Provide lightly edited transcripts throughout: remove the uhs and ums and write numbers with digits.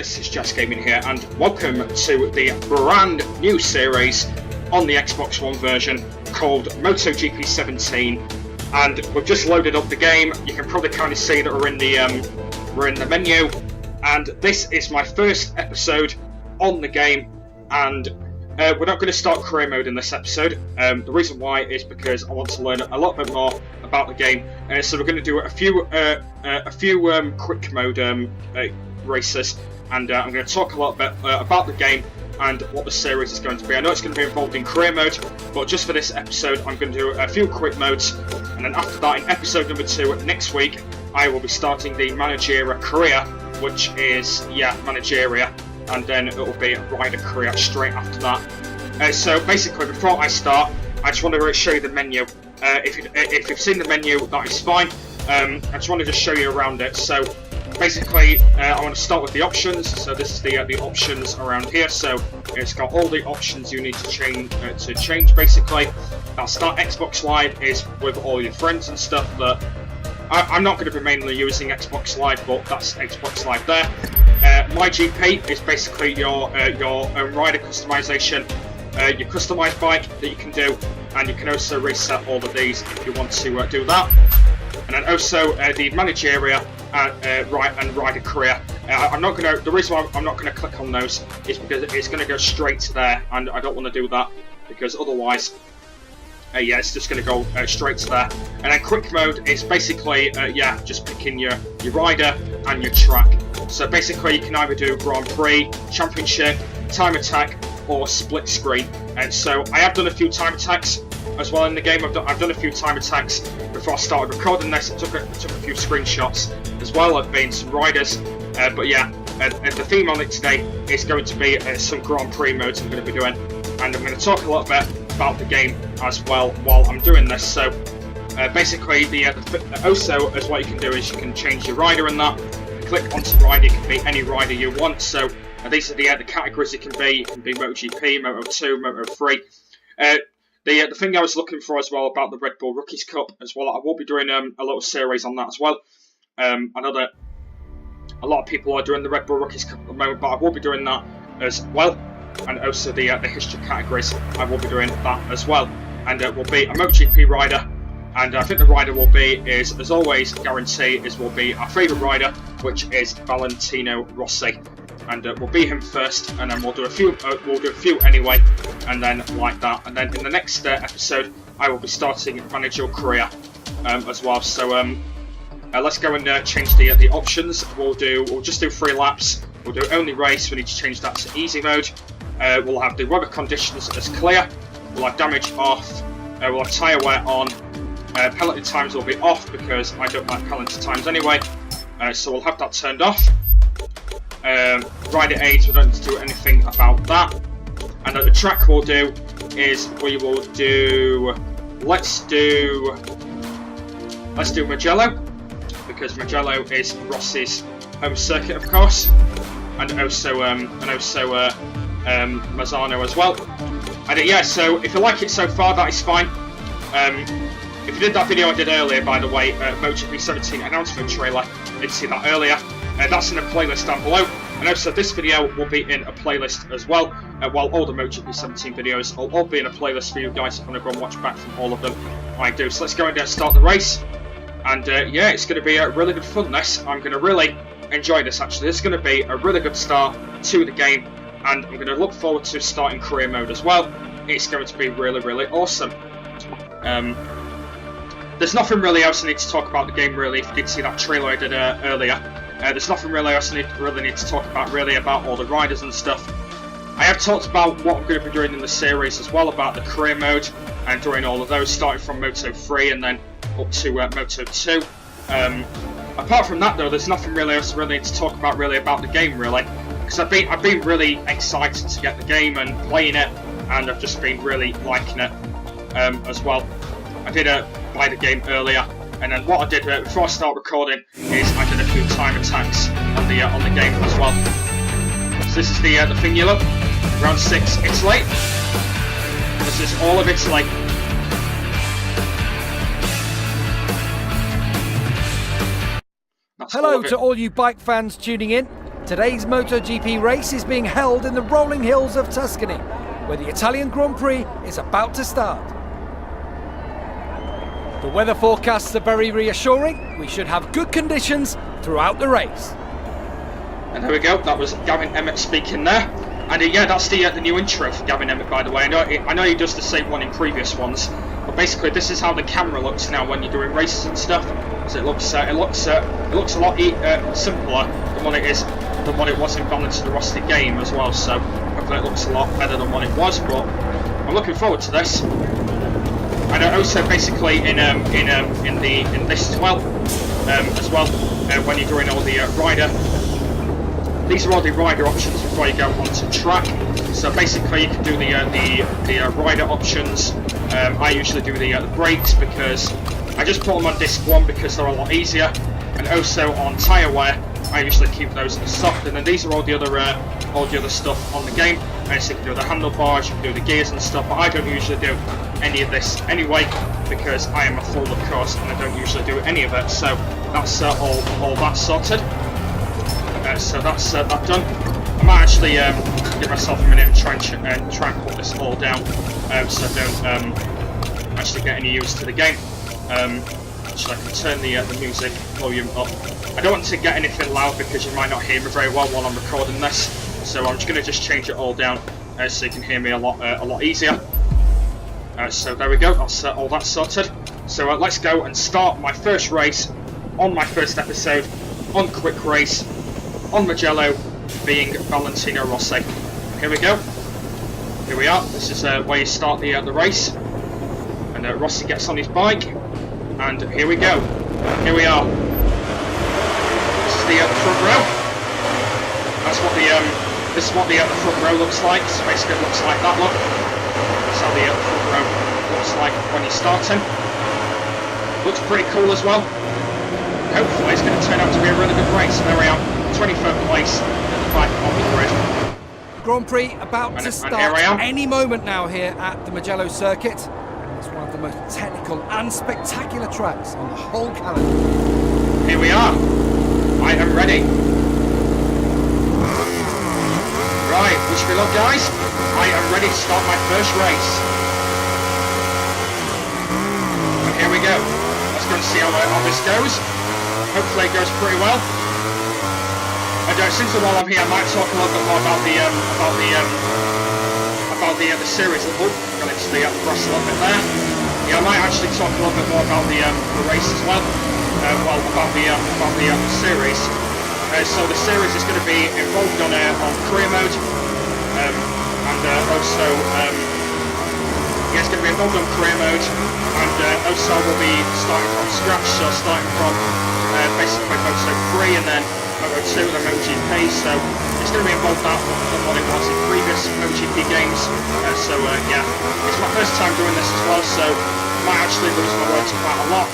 this is Jess Gaming here, and welcome to the brand new series on the Xbox One version called MotoGP 17. And we've just loaded up the game. You can probably kind of see that we're in the menu, and this is my first episode on the game. And we're not going to start career mode in this episode. The reason why is because I want to learn a lot bit more about the game. So we're going to do a few quick mode races, and I'm going to talk a lot bit about the game and what the series is going to be. I know it's going to be involved in career mode, but just for this episode I'm going to do a few quick modes, and then after that, in episode number 2 next week, I will be starting the Managerial Career, which is Managerial, and then it will be Rider Career straight after that. So basically, before I start, I just want to show you the menu. If you've seen the menu, that is fine. I just wanted to show you around it. So basically, I want to start with the options. So this is the options around here. So it's got all the options you need to change. Basically, that Start Xbox Live is with all your friends and stuff. That I'm not going to be mainly using Xbox Live, but that's Xbox Live there. MotoGP is basically your own rider customization, your customized bike that you can do, and you can also reset all of these if you want to do that. And then also the Managerial and Rider Career. The reason why I'm not going to click on those is because it's going to go straight to there, and I don't want to do that because otherwise, it's just going to go straight to there. And then quick mode is basically just picking your rider and your track. So basically, you can either do Grand Prix, Championship, Time Attack, or Split Screen. And so I have done a few time attacks as well in the game. I've done a few time attacks before I started recording this. I took a few screenshots as well of being some riders. But the theme on it today is going to be some Grand Prix modes I'm going to be doing, and I'm going to talk a little bit about the game as well while I'm doing this. So basically, also as what you can do is you can change your rider and that. Click onto rider, you can be any rider you want. So these are the categories it can be. You can be MotoGP, Moto2, Moto3. The thing I was looking for as well about the Red Bull Rookies Cup as well, I will be doing a little series on that as well. I know that a lot of people are doing the Red Bull Rookies Cup at the moment, but I will be doing that as well. And also the history categories, I will be doing that as well. And it will be a MotoGP rider. And I think the rider will be, as always, guarantee, will be our favourite rider, which is Valentino Rossi. And we'll be him first, and then we'll do a few anyway, and then like that. And then in the next episode, I will be starting Managerial Career as well. So let's go and change the options. We'll just do 3 laps. We'll do only race. We need to change that to easy mode. We'll have the weather conditions as clear. We'll have damage off. We'll have tyre wear on. Penalty times will be off because I don't like penalty times anyway. So we'll have that turned off. Rider aids, we don't need to do anything about that. And the track we'll do is let's do Mugello, because Mugello is Rossi's home circuit, of course, and also Mazzano as well. And so if you like it so far, that is fine. If you did that video I did earlier, by the way, MotoGP 17 announcement trailer, you did see that earlier. That's in a playlist down below. And also this video will be in a playlist as well, while all the MotoGP 17 videos will all be in a playlist for you guys if you want to go and watch back from all of them. I do. So let's go and start the race. And it's going to be really good fun, this. I'm going to really enjoy this, actually. This is going to be a really good start to the game, and I'm going to look forward to starting career mode as well. It's going to be really, really awesome. There's nothing really else I need to talk about the game, really. If you did see that trailer I did earlier, there's nothing really else I really need to talk about, really, about all the riders and stuff. I have talked about what I'm going to be doing in the series as well, about the career mode, and doing all of those, starting from Moto3 and then up to Moto2. Apart from that, though, there's nothing really else I really need to talk about, really, about the game, really, because I've been really excited to get the game and playing it, and I've just been really liking it as well. I did buy the game earlier, and then what I did before I start recording is I did a few time attacks on the game as well. So this is the Fingula, round 6, Italy. This is all of Italy. Hello to all you bike fans tuning in. Today's MotoGP race is being held in the rolling hills of Tuscany, where the Italian Grand Prix is about to start. The weather forecasts are very reassuring. We should have good conditions throughout the race. And there we go, that was Gavin Emmett speaking there. And yeah, that's the new intro for Gavin Emmett, by the way. I know he does the same one in previous ones, but basically this is how the camera looks now when you're doing races and stuff. So it looks a lot simpler than what it was in Balance of the Rusty game as well. So hopefully it looks a lot better than what it was. But I'm looking forward to this. And also basically in this as well, when you're doing all the rider. These are all the rider options before you go onto track. So basically you can do the rider options. I usually do the brakes because I just put them on disc 1 because they're a lot easier. And also on tyre wear, I usually keep those as soft. And then these are all the other stuff on the game. So you can do the handlebars, you can do the gears and stuff. But I don't usually do any of this anyway because I am a fool, of course, and I don't usually do any of it. So that's all that sorted. So that's that done. I might actually give myself a minute and try and put this all down, so I don't actually get any use to the game. Actually, I can turn the music volume up. I don't want to get anything loud because you might not hear me very well while I'm recording this. So I'm just going to change it all down so you can hear me a lot easier. So there we go. That's all that sorted. So let's go and start my first race on my first episode on Quick Race. On Mugello, being Valentino Rossi. Here we go. Here we are. This is where you start the race. And Rossi gets on his bike. And here we go. Here we are. This is the front row. That's what this is what the front row looks like. So basically, it looks like that. Look. That's how the front row looks like when you're starting. Looks pretty cool as well. Hopefully, it's going to turn out to be a really good race. There we are. 23rd place at the back of the grid. Grand Prix about to start any moment now here at the Mugello circuit. It's one of the most technical and spectacular tracks on the whole calendar. Here we are. I am ready. Right, wish me luck, guys. I am ready to start my first race. And here we go. Let's go and see how this goes. Hopefully it goes pretty well. And since while I'm here, I might talk a little bit more about the series. Oh, got into the grass a little bit there. Yeah, I might actually talk a little bit more about the race as well. About the series. So the series is going to be involved on career mode, and also it's going to be involved on career mode, and also we'll be starting from scratch. So starting from basically Moto 3 and then Moto 2 and then MotoGP, so it's going to be involved that than what it was in previous MotoGP games. Yeah, it's my first time doing this as well, so I might actually lose my words quite a lot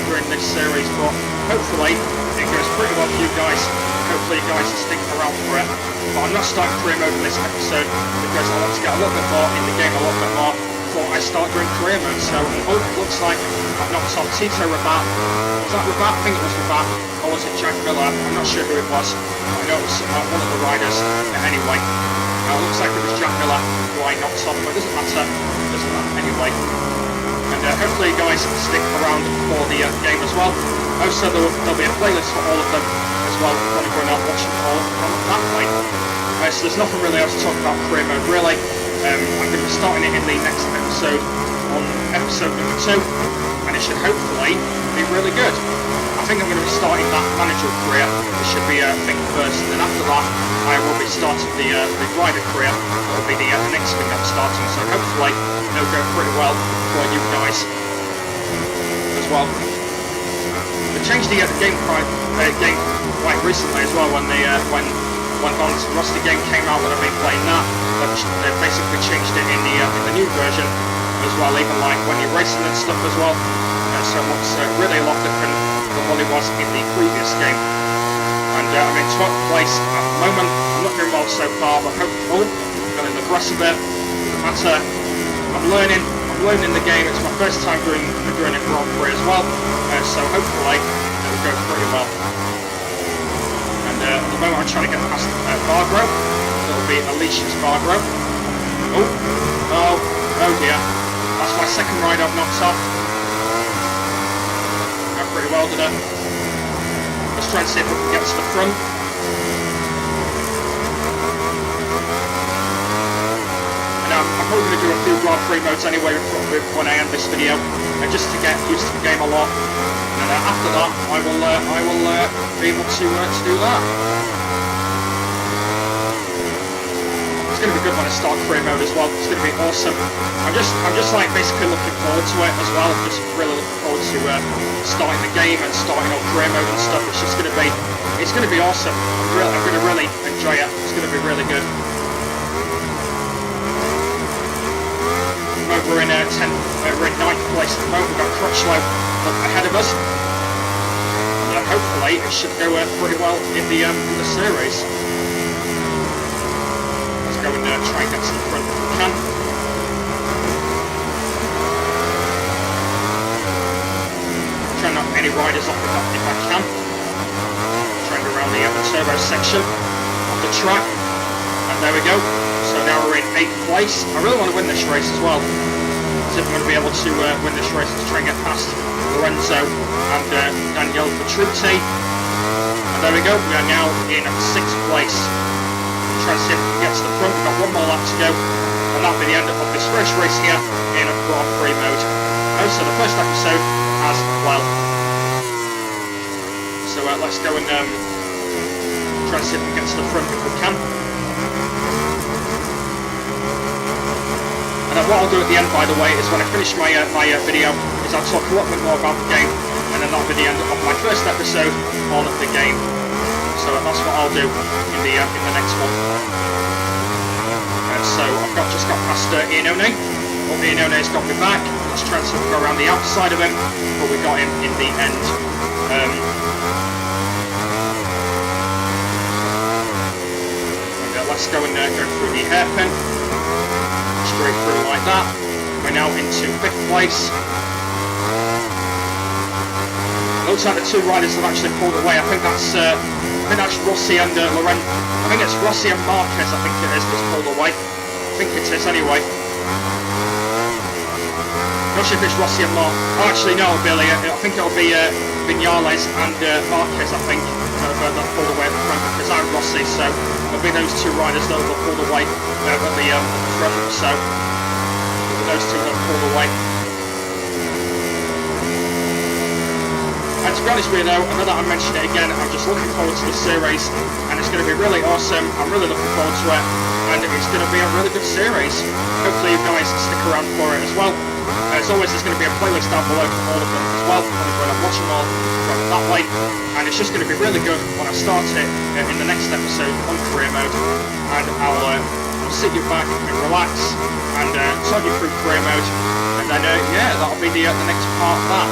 during this series, but hopefully it goes pretty well for you guys. Hopefully you guys will stick around for it. But I'm not starting career mode in this episode because I want to get a little bit more in the game, a little bit more before I start doing career mode. So it looks like I've knocked on Tito Rabat. Was that Rabat? I think it was Rabat. Or was it Jack Miller? I'm not sure who it was. I know it was one of the riders. Anyway, it looks like it was Jack Miller who I knocked off, but it doesn't matter. It doesn't matter anyway. And hopefully you guys stick around for the game as well. Also there'll be a playlist for all of them as well. If you want to go and watch them all from that way. So there's nothing really else to talk about career mode really. I'm going to be starting it in the next episode on episode number 2, and it should hopefully be really good. I think I'm going to be starting that managerial career. It should be a thing first, and then after that I will be starting the rider career. That will be the next thing I'm starting, so hopefully it'll go pretty well for you guys as well. They changed the game quite recently as well when Balance of the Rusty game came out, when I've been playing that. They basically changed it in the new version as well, even like when you're racing and stuff as well. So it looks really a lot different than what it was in the previous game. And I'm in 12th place at the moment. I'm not doing well so far, but hopefully I'm going in the grass a bit. Doesn't matter. I'm learning the game. It's my first time doing a Grand Prix as well. So hopefully it will go pretty well. And at the moment I'm trying to get past Barbro. It'll be Alicia's Barbro. Oh dear. That's my second ride I've knocked off. Got pretty well, did it? Let's try and see if we can get to the front. And I'm probably going to do a few Grand Prix modes anyway when I end this video, just to get used to the game a lot. And after that, I will be able to do that. It's going to be good when I start career mode as well. It's going to be awesome. I'm just like basically looking forward to it as well. Just really looking forward to starting the game and starting on career mode and stuff. It's just going to be awesome. I'm going to really enjoy it. It's going to be really good. We're in 9th place at the moment. We've got Crutchlow ahead of us. And hopefully it should go pretty well in the series. Let's go and try and get to the front if we can. Try not any riders off if I can. Trying around the turbo section of the track. And there we go. So now we're in 8th place. I really want to win this race as well. So if I'm going to be able to win this race, to try and get past Lorenzo and Daniele Petrucci. And there we go. We are now in 6th place. Try and see if we can get to the front. We've got one more lap to go. And that'll be the end of this first race here in Grand Prix mode. So the first episode as well. So let's go and try and see if we can get to the front if we can. And what I'll do at the end, by the way, is when I finish my video, is I'll talk a lot bit more about the game, and then that'll be the end of my first episode on the game. So that's what I'll do in the next one. So I've just got past Iannone. Well, Iannone's got me back. Let's try and sort of go around the outside of him, but we got him in the end. Let's go and go through the hairpin. Straight through like that. We're now into 5th place. Looks like the two riders have actually pulled away. I think that's Rossi and Lorenzo. I think it's Rossi and Marquez. I think it is just pulled away. I think it is anyway. Not sure if it's Rossi and Marquez. Oh, actually no, Billy. I think it'll be Vinales and Marquez. I think that pulled away at the front because I'm Rossi. So it'll be those two riders that will pull away at the front. So those two that pulled away. And to be honest with you though, I know that I mentioned it again, I'm just looking forward to the series, and it's going to be really awesome. I'm really looking forward to it, and it's going to be a really good series. Hopefully you guys stick around for it as well. As always, there's going to be a playlist down below for all of them as well, when I'm watching all from that way, and it's just going to be really good when I start it in the next episode on career mode, and I'll sit you back and relax and talk you through career mode, and then yeah, that'll be the next part of that.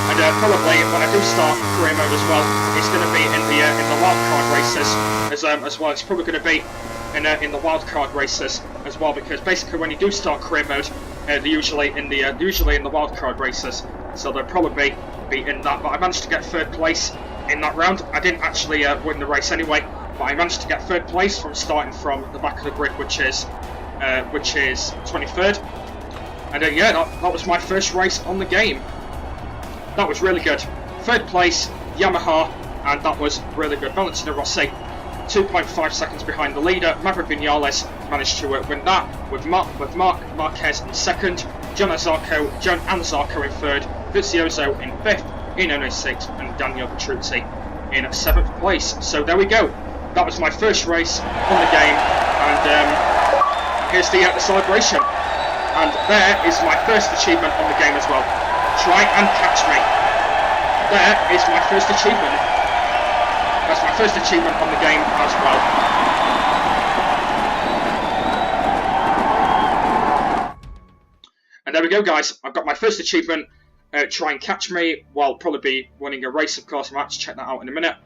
And probably when I do start career mode as well, it's going to be in the wildcard races as well. It's probably going to be in the wildcard races as well, because basically when you do start career mode, they're usually in the wildcard races, so they'll probably be in that. But I managed to get 3rd place in that round. I didn't actually win the race anyway, but I managed to get 3rd place from starting from the back of the grid, which is 23rd. And yeah, that was my first race on the game. That was really good. 3rd place, Yamaha, and that was really good. Valentino Rossi, 2.5 seconds behind the leader. Maverick Vinales managed to win that with Marc Marquez in 2nd, John and Zarco in 3rd, Vizioso in 5th, Iannone 6th, and Daniele Petrucci in 7th place. So there we go. That was my first race on the game, and here's the celebration. And there is my first achievement on the game as well. Try and catch me. There is my first achievement. That's my first achievement on the game as well. And there we go, guys. I've got my first achievement. Try and catch me. Well, probably be winning a race, of course. I might have to check that out in a minute.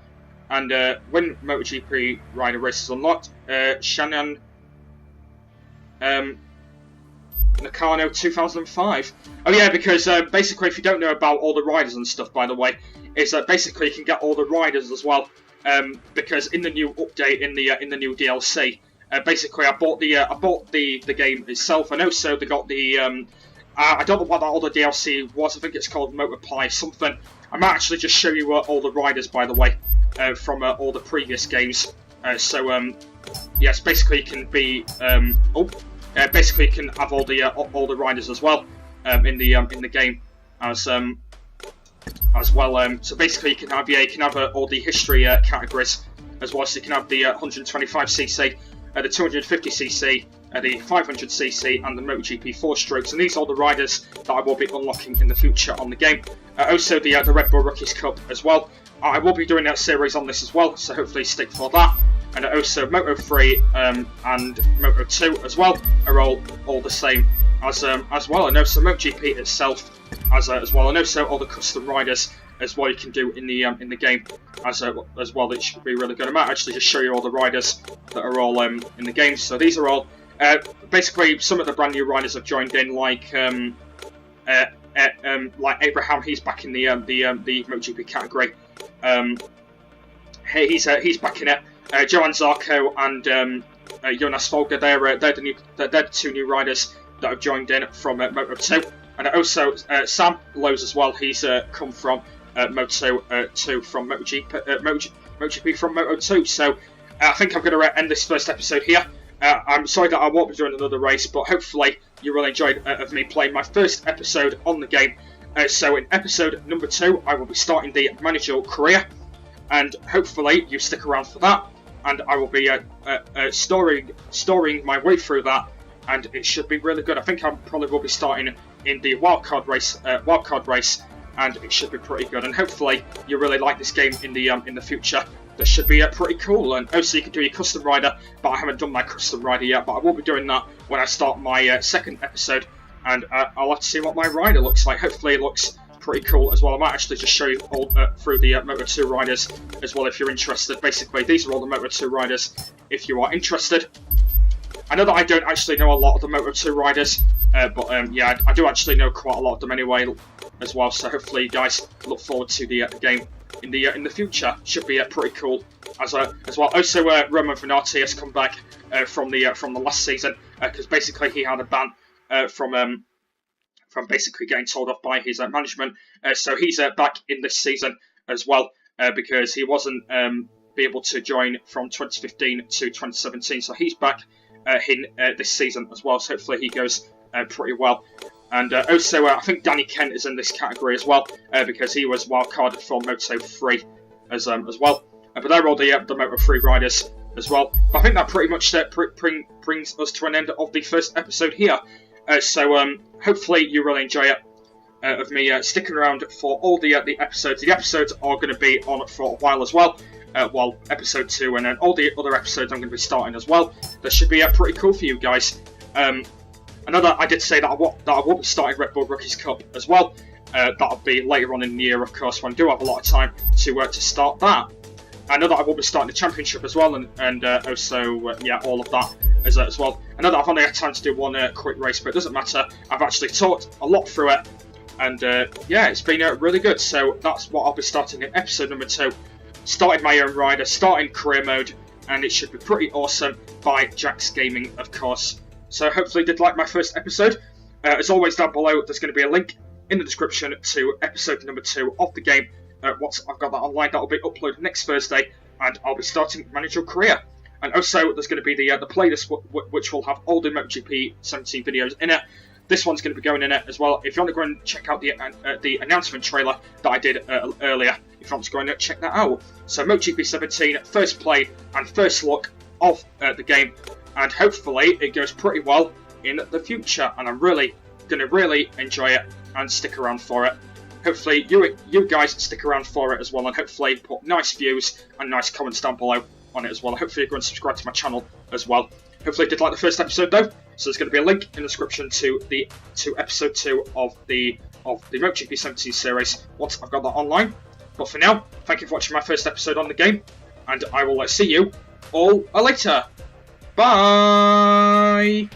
And win MotoGP rider races unlocked. Shannon Nakano 2005. Oh yeah, because basically, if you don't know about all the riders and stuff, by the way, is that basically you can get all the riders as well because in the new update, in the new DLC, basically I bought the game itself, and also they got the I don't know what that other DLC was. I think it's called Multiply something. I might actually just show you all the riders, by the way, from all the previous games. Yes, basically you can be basically you can have all the riders as well in the game as well. So basically you can have all the history categories as well. So you can have the 125cc, the 250cc, the 500cc, and the MotoGP 4 strokes, and these are the riders that I will be unlocking in the future on the game. Also the Red Bull Rookies Cup as well. I will be doing a series on this as well, so hopefully stick for that. And also Moto 3 and Moto 2 as well are all the same as well. And also MotoGP itself as well, and also all the custom riders as well you can do in the game as well. It should be really good. I might actually just show you all the riders that are all in the game. So these are all basically some of the brand new riders have joined in, like Abraham. He's back in the MotoGP category. He's back in it. Johan Zarco and Jonas Folger, they're the two new riders that have joined in from Moto 2, and also Sam Lowe's as well. He's come from Moto 2 from MotoGP from Moto 2. So I think I'm going to end this first episode here. I'm sorry that I won't be doing another race, but hopefully you really enjoyed of me playing my first episode on the game. So in episode number 2, I will be starting the Managerial Career, and hopefully you stick around for that. And I will be storing my way through that, and it should be really good. I think I probably will be starting in the wildcard race, and it should be pretty good. And hopefully you really like this game in the future. That should be pretty cool. And also you can do your custom rider, but I haven't done my custom rider yet. But I will be doing that when I start my second episode, and I'll have to see what my rider looks like. Hopefully it looks pretty cool as well. I might actually just show you all through the Moto 2 riders as well if you're interested. Basically, these are all the Moto 2 riders if you are interested. I know that I don't actually know a lot of the Moto 2 riders, but yeah, I do actually know quite a lot of them anyway as well. So hopefully you guys look forward to the game in the future. Should be pretty cool as well. Also, Roman Venati has come back from the last season because basically he had a ban from basically getting told off by his management. So he's back in this season as well because he wasn't be able to join from 2015 to 2017. So he's back in this season as well. So hopefully he goes pretty well. And also I think Danny Kent is in this category as well because he was wildcarded for Moto 3 as well. But they're all the Moto 3 riders as well. But I think that pretty much brings us to an end of the first episode here. So hopefully you really enjoy it of me sticking around for all the episodes. The episodes are going to be on for a while as well. Well, episode 2 and then all the other episodes I'm going to be starting as well. That should be pretty cool for you guys. I know that I did say that I will be starting Red Bull Rookies Cup as well. That'll be later on in the year, of course, when I do have a lot of time to start that. I know that I will be starting the championship as well, and also yeah, all of that as well. I know that I've only had time to do one quick race, but it doesn't matter. I've actually talked a lot through it, and yeah, it's been really good. So that's what I'll be starting in episode number 2. Starting my own rider, starting career mode, and it should be pretty awesome by Jax Gaming, of course. So hopefully you did like my first episode. As always, down below there's going to be a link in the description to episode number 2 of the game. Once I've got that online, that'll be uploaded next Thursday, and I'll be starting Managerial Career. And also there's going to be the playlist which will have all the MotoGP 17 videos in it. This one's going to be going in it as well. If you want to go and check out the announcement trailer that I did earlier, if you want to go and check that out. So MotoGP 17, first play and first look of the game, and hopefully it goes pretty well in the future, and I'm really going to enjoy it and stick around for it. Hopefully you guys stick around for it as well, and hopefully put nice views and nice comments down below on it as well. Hopefully you go and subscribe to my channel as well. Hopefully you did like the first episode though, so there's going to be a link in the description to episode 2 of the MotoGP 17 series once I've got that online. But for now, thank you for watching my first episode on the game, and I will see you all later. Bye!